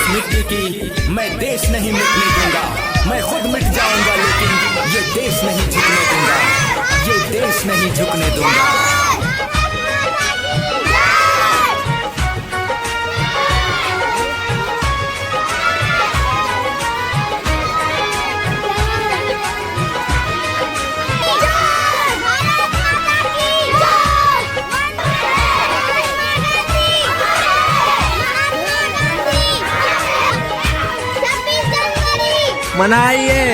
मिट्टी की मैं देश नहीं मिटने दूंगा। मैं खुद मिट जाऊंगा लेकिन ये देश नहीं झुकने दूंगा। ये देश नहीं झुकने दूंगा। मनाइए।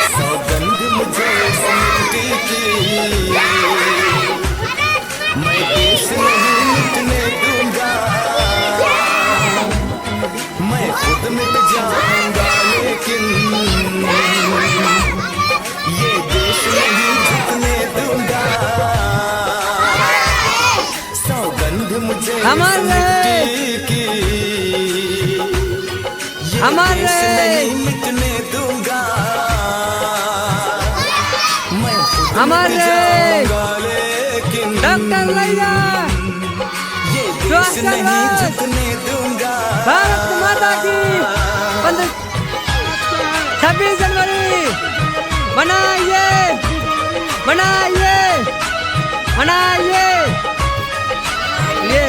सौगंध मुझे इस मिट्टी की, मैं देश नहीं मिटने दूंगा। मैं खुद मिट जाऊंगा लेकिन ये देश नहीं झुकने दूंगा। सौगंध मुझे इस मिट्टी की, हमारे नहीं मिटने दूंगा। मैं खुद हमारे मिट जाऊंगा लेकिन डॉक्टर लैया ये देश नहीं झुकने दूंगा। भारत माता की 26 जनवरी मनाइए मनाइए मनाइए। ये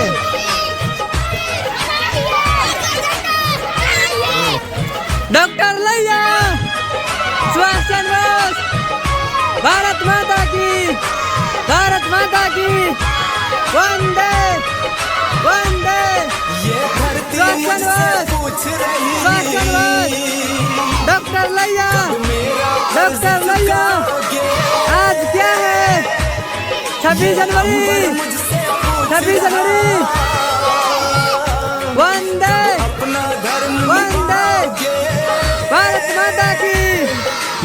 डॉक्टर लैया सुभाष चंद्र बोस। भारत माता की वंदे वंदे। ये धरती मुझसे पूछ रही डॉक्टर लैया आज क्या है 26 जनवरी वंदे अपना धर्म वंदे।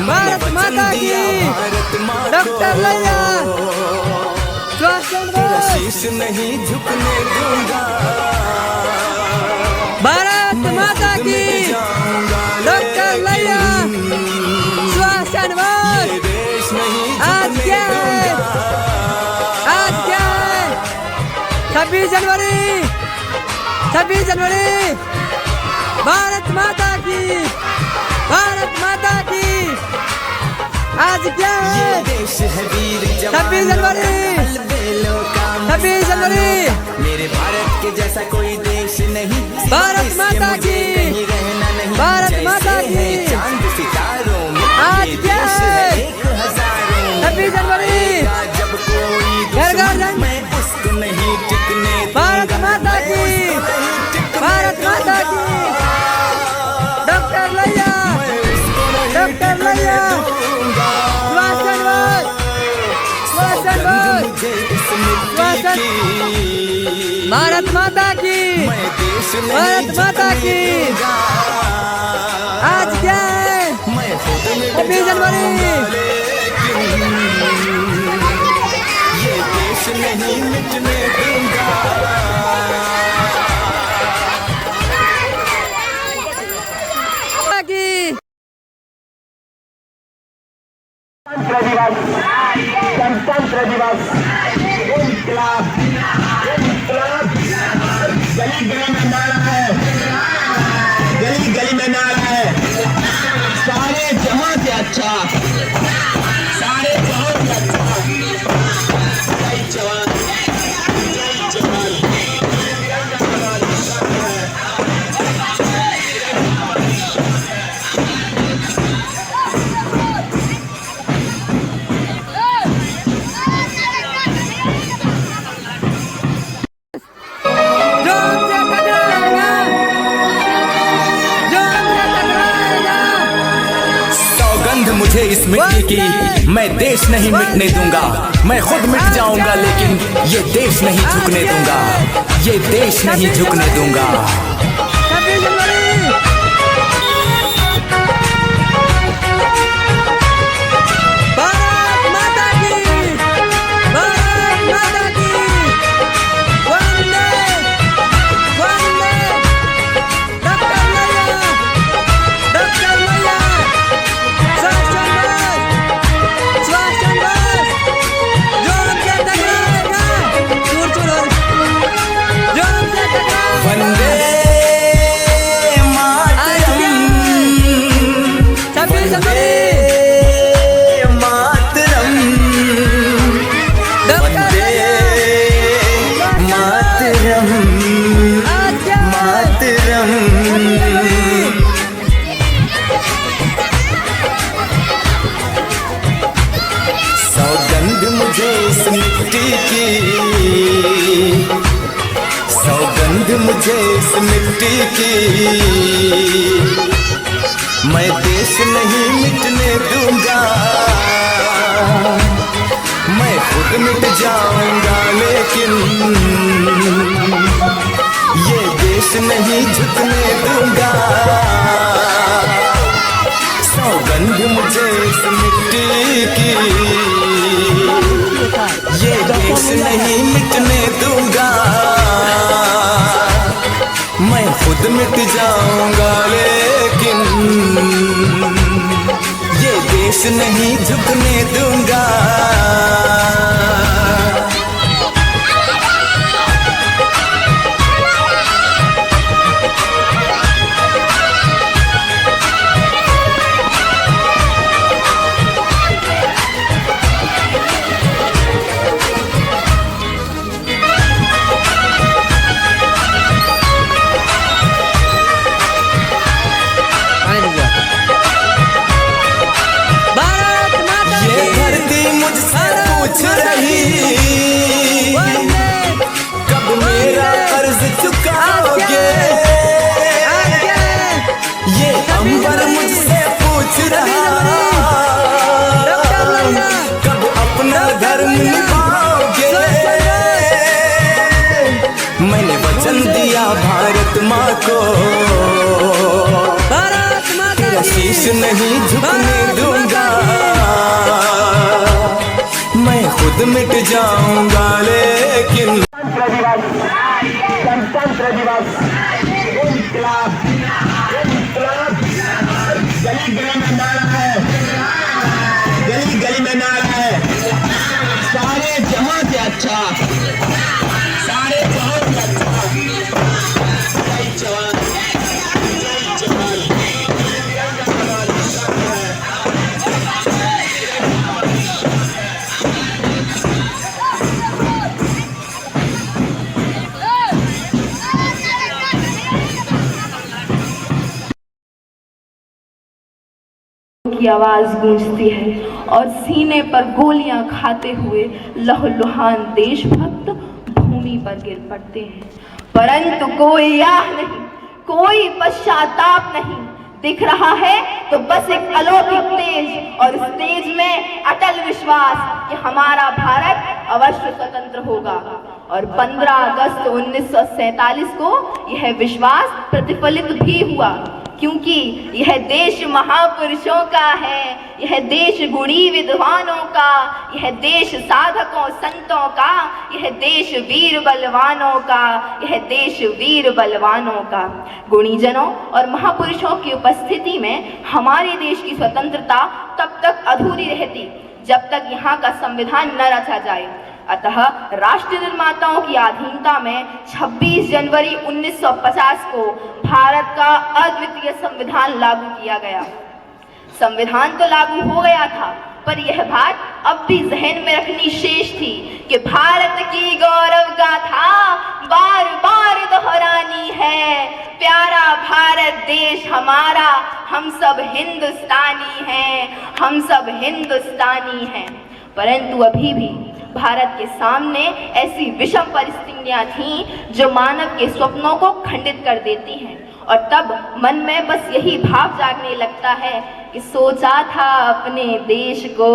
भारत माता की डॉक्टर लैया सुभाष चंद्र बोस। शीश नहीं झुकने दूंगा। भारत माता की डॉक्टर लैया सुभाष चंद्र बोस। ये देश नहीं आज क्या है 26 जनवरी भारत माता की आज क्या है 26 जनवरी मेरे भारत के जैसा कोई देश नहीं। भारत माता की चांद सितारों में आज ये क्या देश है है 1000 26 जनवरी जब कोई घर दुश्मन घर मैं उसको नहीं टिकने भारत माता की डॉक्टर लैया सुभाष चंद्र बोस। भारत माता की आज क्या है 26 जनवरी ये देश नहीं मिटने दूंगा। गणतंत्र दिवस इनकलाब गली गली में नारा है, गली गली में नारा है। सारे जहां से अच्छा, सारे जहां से अच्छा। जय जवान जय जवान। जो हमसे टकराएगा मुझे इस मिट्टी की, मैं देश नहीं मिटने दूंगा। मैं खुद मिट जाऊंगा लेकिन ये देश नहीं झुकने दूंगा, ये देश नहीं झुकने दूंगा। 26 जनवरी भारत माता की, भारत माता की, वंदे वंदे। डॉक्टर मैया, डॉक्टर मैया, श्वास चंद्र, जो हमसे टकराएगा चूर चूर हो, जो हमसे टकराएगा। वंदे मातरम, 26 जनवरी मातरम, वंदे मातरम, मातरम। सौगंध मुझे इस मिट्टी की, सौगंध मुझे इस मिट्टी की, मैं देश नहीं मिटने दूंगा। मैं खुद मिट जाऊंगा लेकिन ये देश नहीं झुकने दूंगा। सौगंध मुझे इस मिट्टी की, ये देश नहीं मिटने दूंगा। मैं खुद मिट जाऊंगा लेकिन ये देश नहीं झुकने दूंगा। भारत माता ये की, धरती मुझसे पूछ रही, वंदे कब मेरा कर्ज चुकाओगे। आज्ञा, ये अंबर मुझसे पूछ रहा, डॉक्टर मैया, कब अपना धर्म निभाओगे। मैंने वचन दिया भारत माँ को, भारत माता तेरा की, शीश नहीं झुकने दूंगा। मैं खुद मिट जाऊंगा लेकिन गणतंत्र दिवस, इंकलाब, इंकलाब। गली गली में नारा है, गली गली में नारा है, सारे जहां से अच्छा, सारे जहां से अच्छा। जय जवान, जय जवान। की आवाज गूंजती है और सीने पर गोलियां खाते हुए लहूलुहान देशभक्त भूमि पर गिर पड़ते हैं, परंतु कोई आह नहीं, कोई पश्चाताप नहीं दिख रहा है। तो बस एक अलौकिक तेज और इस तेज में अटल विश्वास कि हमारा भारत अवश्य स्वतंत्र होगा। और 15 अगस्त 1947 को यह विश्वास प्रतिफलित भी हुआ, क्योंकि यह देश महापुरुषों का है, यह देश गुणी विद्वानों का, यह देश साधकों संतों का, यह देश वीर बलवानों का, यह देश वीर बलवानों का। गुणीजनों और महापुरुषों की उपस्थिति में हमारे देश की स्वतंत्रता तब तक अधूरी रहती जब तक यहाँ का संविधान न रचा जाए। अतः राष्ट्र निर्माताओं की अधीनता में 26 जनवरी 1950 को भारत का अद्वितीय संविधान लागू किया गया। संविधान तो लागू हो गया था, पर यह बात अब भी जहन में रखनी शेष थी कि भारत की गौरव गाथा बार बार दोहरानी है। प्यारा भारत देश हमारा, हम सब हिंदुस्तानी हैं, हम सब हिंदुस्तानी हैं। परंतु अभी भी भारत के सामने ऐसी विषम परिस्थितियां थीं जो मानव के स्वप्नों को खंडित कर देती हैं। और तब मन में बस यही भाव जागने लगता है कि सोचा था अपने देश को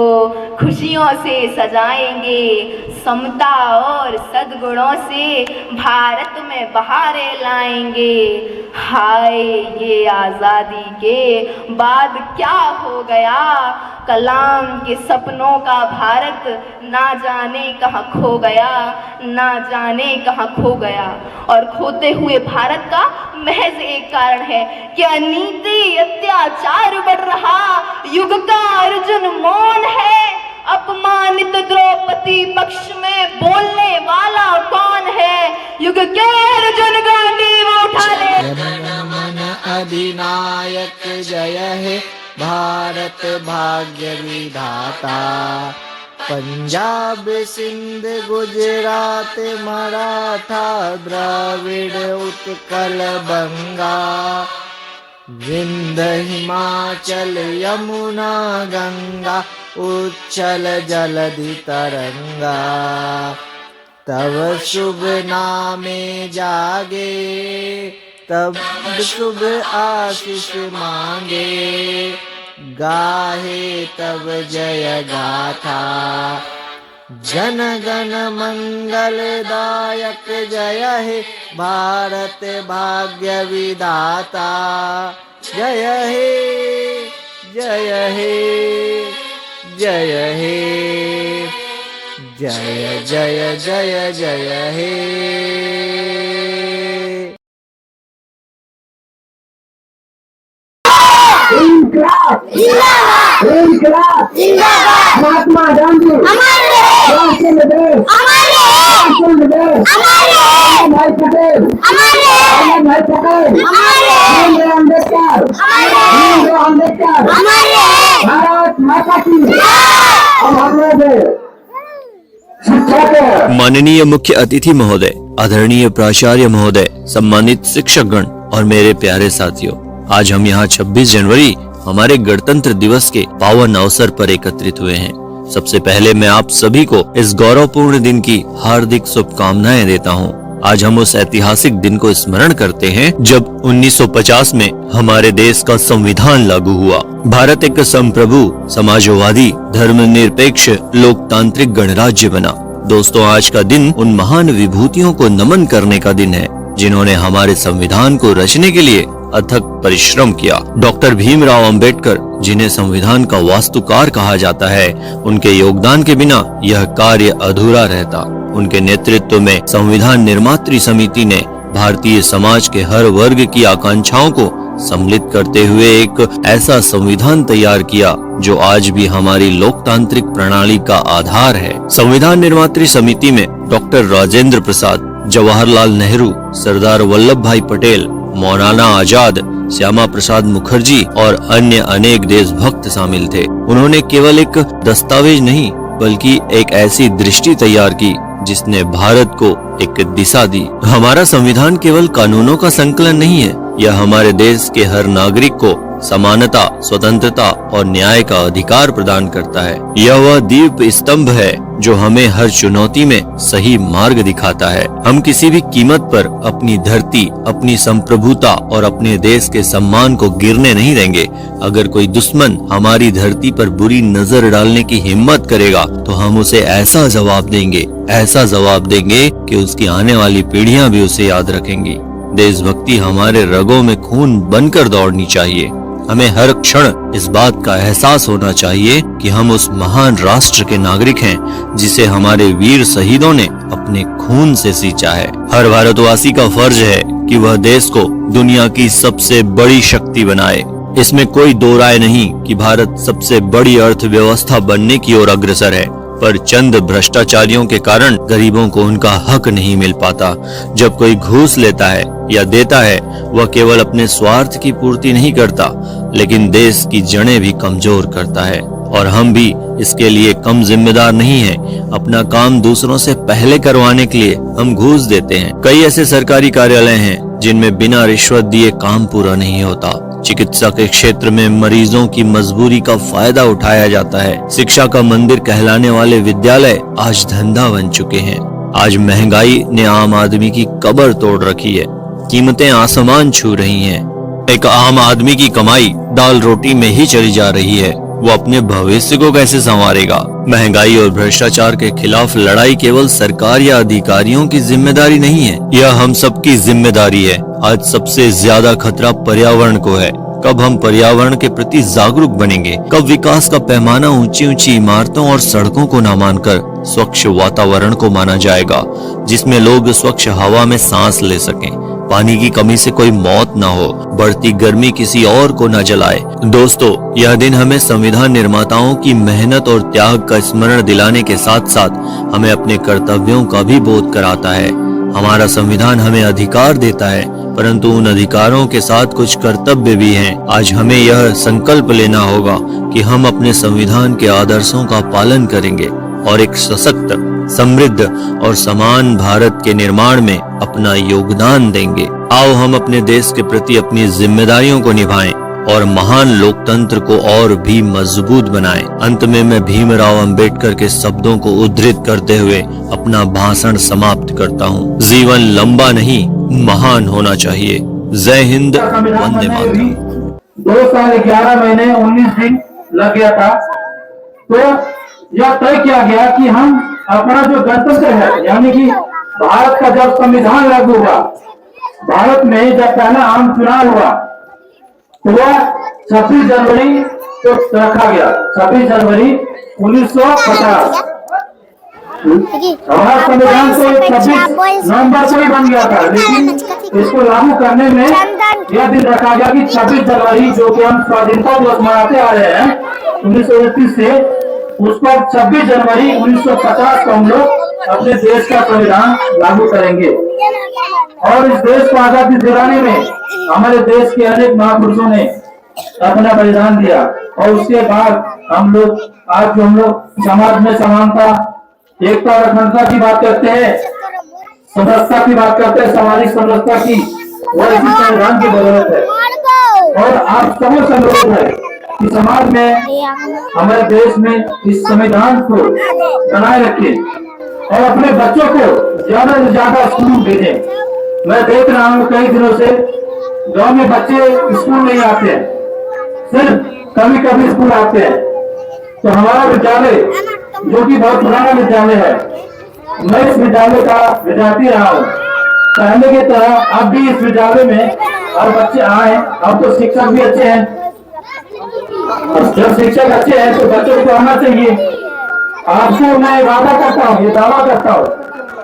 खुशियों से सजाएंगे, समता और सद्गुणों से भारत में बहारें लाएंगे। हाय ये आज़ादी के बाद क्या हो गया, कलाम के सपनों का भारत ना जाने कहाँ खो गया, ना जाने कहाँ खो गया। और खोते हुए भारत का महज एक कारण है कि अनीति अत्याचार बढ़ रहा, युग का अर्जुन मौन है, अपमानित द्रौपदी पक्ष में बोलने वाला कौन है, युग के अर्जुन गांधी वो उठा ले। जन मन अधिनायक जय हे भारत भाग्य विधाता, पंजाब सिंध गुजरात मराठा द्रविड़ उत्कल बंगा, विंध्य हिमाचल यमुना गंगा उच्छल जलधि तरंगा, तब शुभ नामे जागे तब शुभ आशीष मांगे, गाहे तब जय गाथा, जन गण मंगलदायक जय हे भारत भाग्य विधाता, जय हे जय हे जय हे जय जय जय जय हे। महात्मा गांधी भाई पटेल अम्बेडकर भारत माता की। माननीय मुख्य अतिथि महोदय, आदरणीय प्राचार्य महोदय, सम्मानित शिक्षकगण और मेरे प्यारे साथियों, आज हम यहाँ 26 जनवरी हमारे गणतंत्र दिवस के पावन अवसर पर एकत्रित हुए हैं। सबसे पहले मैं आप सभी को इस गौरवपूर्ण दिन की हार्दिक शुभकामनाएं देता हूँ। आज हम उस ऐतिहासिक दिन को स्मरण करते हैं जब 1950 में हमारे देश का संविधान लागू हुआ। भारत एक संप्रभु, समाजवादी, धर्मनिरपेक्ष, लोकतांत्रिक गणराज्य बना। दोस्तों, आज का दिन उन महान विभूतियों को नमन करने का दिन है जिन्होंने हमारे संविधान को रचने के लिए अथक परिश्रम किया। डॉक्टर भीमराव अंबेडकर, जिन्हें संविधान का वास्तुकार कहा जाता है, उनके योगदान के बिना यह कार्य अधूरा रहता। उनके नेतृत्व में संविधान निर्मात्री समिति ने भारतीय समाज के हर वर्ग की आकांक्षाओं को सम्मिलित करते हुए एक ऐसा संविधान तैयार किया जो आज भी हमारी लोकतांत्रिक प्रणाली का आधार है। संविधान निर्मात्री समिति में डॉक्टर राजेंद्र प्रसाद, जवाहरलाल नेहरू, सरदार वल्लभ भाई पटेल, मौलाना आजाद, श्यामा प्रसाद मुखर्जी और अन्य अनेक देशभक्त शामिल थे। उन्होंने केवल एक दस्तावेज नहीं बल्कि एक ऐसी दृष्टि तैयार की जिसने भारत को एक दिशा दी। हमारा संविधान केवल कानूनों का संकलन नहीं है, यह हमारे देश के हर नागरिक को समानता, स्वतंत्रता और न्याय का अधिकार प्रदान करता है। यह वह दीप स्तंभ है जो हमें हर चुनौती में सही मार्ग दिखाता है। हम किसी भी कीमत पर अपनी धरती, अपनी संप्रभुता और अपने देश के सम्मान को गिरने नहीं देंगे। अगर कोई दुश्मन हमारी धरती पर बुरी नजर डालने की हिम्मत करेगा तो हम उसे ऐसा जवाब देंगे कि उसकी आने वाली पीढ़ियां भी उसे याद रखेंगी। देशभक्ति हमारे रगों में खून बनकर दौड़नी चाहिए। हमें हर क्षण इस बात का एहसास होना चाहिए कि हम उस महान राष्ट्र के नागरिक हैं जिसे हमारे वीर शहीदों ने अपने खून से सींचा है। हर भारतवासी का फर्ज है कि वह देश को दुनिया की सबसे बड़ी शक्ति बनाए। इसमें कोई दो राय नहीं कि भारत सबसे बड़ी अर्थव्यवस्था बनने की ओर अग्रसर है, पर चंद भ्रष्टाचारियों के कारण गरीबों को उनका हक नहीं मिल पाता। जब कोई घूस लेता है या देता है, वह केवल अपने स्वार्थ की पूर्ति नहीं करता, लेकिन देश की जड़ें भी कमजोर करता है। और हम भी इसके लिए कम जिम्मेदार नहीं हैं। अपना काम दूसरों से पहले करवाने के लिए हम घूस देते हैं। कई ऐसे सरकारी कार्यालय हैं जिनमें बिना रिश्वत दिए काम पूरा नहीं होता। चिकित्सा के क्षेत्र में मरीजों की मजबूरी का फायदा उठाया जाता है। शिक्षा का मंदिर कहलाने वाले विद्यालय आज धंधा बन चुके हैं। आज महंगाई ने आम आदमी की कब्र तोड़ रखी है। कीमतें आसमान छू रही हैं। एक आम आदमी की कमाई दाल रोटी में ही चली जा रही है, वो अपने भविष्य को कैसे संवारेगा? महंगाई और भ्रष्टाचार के खिलाफ लड़ाई केवल सरकार या अधिकारियों की जिम्मेदारी नहीं है, यह हम सबकी जिम्मेदारी है। आज सबसे ज्यादा खतरा पर्यावरण को है। कब हम पर्यावरण के प्रति जागरूक बनेंगे? कब विकास का पैमाना ऊंची ऊंची इमारतों और सड़कों को न मानकर स्वच्छ वातावरण को माना जाएगा, जिसमें लोग स्वच्छ हवा में सांस ले सकें, पानी की कमी से कोई मौत न हो, बढ़ती गर्मी किसी और को न जलाए। दोस्तों, यह दिन हमें संविधान निर्माताओं की मेहनत और त्याग का स्मरण दिलाने के साथ साथ हमें अपने कर्तव्यों का भी बोध कराता है। हमारा संविधान हमें अधिकार देता है, परंतु उन अधिकारों के साथ कुछ कर्तव्य भी हैं। आज हमें यह संकल्प लेना होगा कि हम अपने संविधान के आदर्शों का पालन करेंगे और एक सशक्त, समृद्ध और समान भारत के निर्माण में अपना योगदान देंगे। आओ हम अपने देश के प्रति अपनी जिम्मेदारियों को निभाएं और महान लोकतंत्र को और भी मजबूत बनाएं। अंत में मैं भीमराव अंबेडकर के शब्दों को उद्धृत करते हुए अपना भाषण समाप्त करता हूं। जीवन लंबा नहीं, महान होना चाहिए। जय हिंद, वंदे मातरम। 2 साल 11 महीने 19 दिन लग गया था, तो यह तय किया गया कि हम अपना जो गणतंत्र है, यानी कि भारत का जब संविधान लागू हुआ, भारत में जब पहला आम चुनाव हुआ, तो वह 26 जनवरी को रखा गया। 26 जनवरी 1950। हमारा संविधान तो 26 नवंबर को ही बन गया था, लेकिन इसको लागू करने में यह दिन रखा गया कि 26 जनवरी, जो कि हम स्वाधीनता दिवस मनाते आ रहे हैं 1929 से, उस पर 26 जनवरी 1950 को हम लोग अपने देश का संविधान लागू करेंगे। और इस देश को आजादी दिलाने में हमारे देश के अनेक महापुरुषों ने अपना बलिदान दिया। और उसके बाद हम लोग आज जो हम लोग समाज में समानता, एकता और अखंडता की बात करते हैं, समरसता की बात करते हैं, सामाजिक समरसता की, वह इसी संविधान की बदौलत है। और आप समझ अनुरोध है कि समाज में, हमारे देश में इस संविधान को बनाए रखें और अपने बच्चों को ज्यादा से ज्यादा स्कूल भेजें। मैं देख रहा हूँ कई दिनों से गांव में बच्चे स्कूल नहीं आते हैं, सिर्फ कभी कभी स्कूल आते हैं। तो हमारा विद्यालय, जो कि बहुत पुराना विद्यालय है, मैं इस विद्यालय का विद्यार्थी रहा हूँ। पहले की तरह अब भी इस विद्यालय में और बच्चे आए। अब तो शिक्षक भी अच्छे हैं, जब शिक्षक अच्छे हैं तो बच्चों को आना चाहिए। आपको मैं वादा करता हूँ, ये दावा करता हूँ,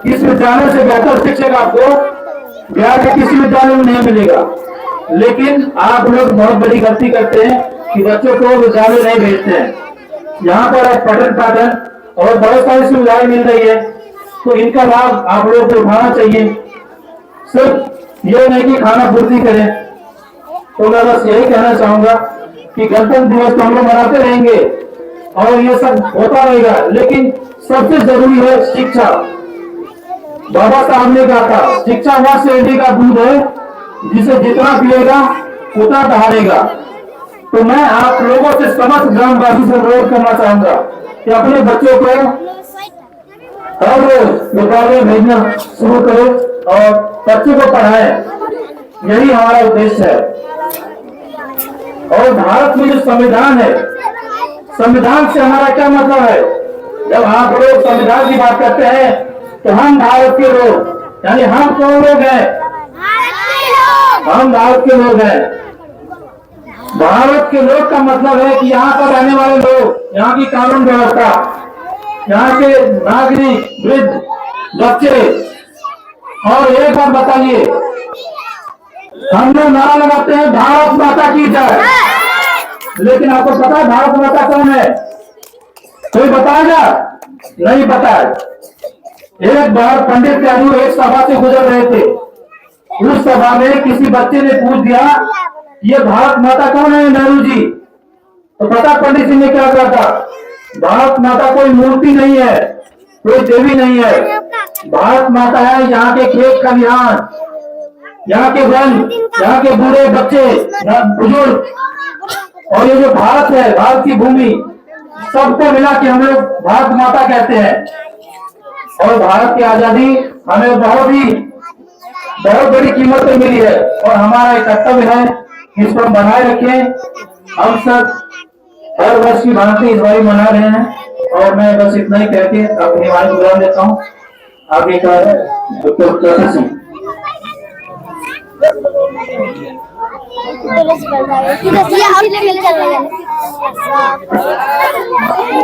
इस विद्यालय से बेहतर शिक्षक आपको बिहार के किसी विद्यालय में नहीं मिलेगा। लेकिन आप लोग बहुत बड़ी गलती करते हैं कि बच्चों को विद्यालय नहीं भेजते हैं। यहाँ पर पठन पाठन और बहुत सारी सुविधाएं मिल रही है, तो इनका लाभ आप लोगों को उठाना चाहिए। सिर्फ ये नहीं कि खाना पूर्ति करें। तो मैं बस यही कहना चाहूंगा कि गणतंत्र दिवस तो हम लोग मनाते रहेंगे और ये सब होता रहेगा, लेकिन सबसे जरूरी है शिक्षा। बाबा साहब ने कहा था, शिक्षा वह शेरडी का दूध है जिसे जितना पिएगा उतना दहाड़ेगा। तो मैं आप लोगों से, समस्त ग्रामवासी से अनुरोध करना चाहूंगा कि अपने बच्चों को हर रोज विद्यालय भेजना शुरू करें और बच्चों को पढ़ाएं। यही हमारा उद्देश्य है। और भारत में जो संविधान है, संविधान से हमारा क्या मतलब है? जब आप लोग संविधान की बात करते हैं तो हम भारत के लोग, यानी हम कौन लोग हैं? हम भारत के लोग हैं। भारत के लोग का मतलब है कि यहाँ पर रहने वाले लोग, यहाँ की कानून व्यवस्था, यहाँ के नागरिक, वृद्ध, बच्चे। और एक बार बताइए, हम लोग नारा लगाते हैं भारत माता की जय, लेकिन आपको पता है भारत माता कौन है? कोई बताएगा? नहीं पता है। एक बार पंडित नेहरू एक सभा से गुजर रहे थे। उस सभा में किसी बच्चे ने पूछ दिया, ये भारत माता कौन है नेहरू जी? तो पता पंडित जी ने क्या कहा था? भारत माता कोई मूर्ति नहीं है, कोई देवी नहीं है। भारत माता है यहाँ के खेत खलिहान, यहाँ के वन, यहाँ के बूढ़े बच्चे, बुजुर्ग। और ये जो भारत है, भारत की भूमि, सबको मिला के हम लोग भारत माता कहते हैं। और भारत की आजादी हमें बहुत बड़ी कीमत पे मिली है। और हमारा एक कर्तव्य है इसको हम बनाए रखें। हम सब हर वर्ष की भांति इस बार मना रहे हैं और मैं बस इतना ही कह के अपनी वाणी को विराम देता हूँ। आगे का डॉक्टर सिंह।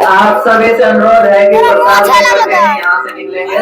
आप सभी से अनुरोध है कि प्रसाद लेकर के यहाँ से निकलेंगे।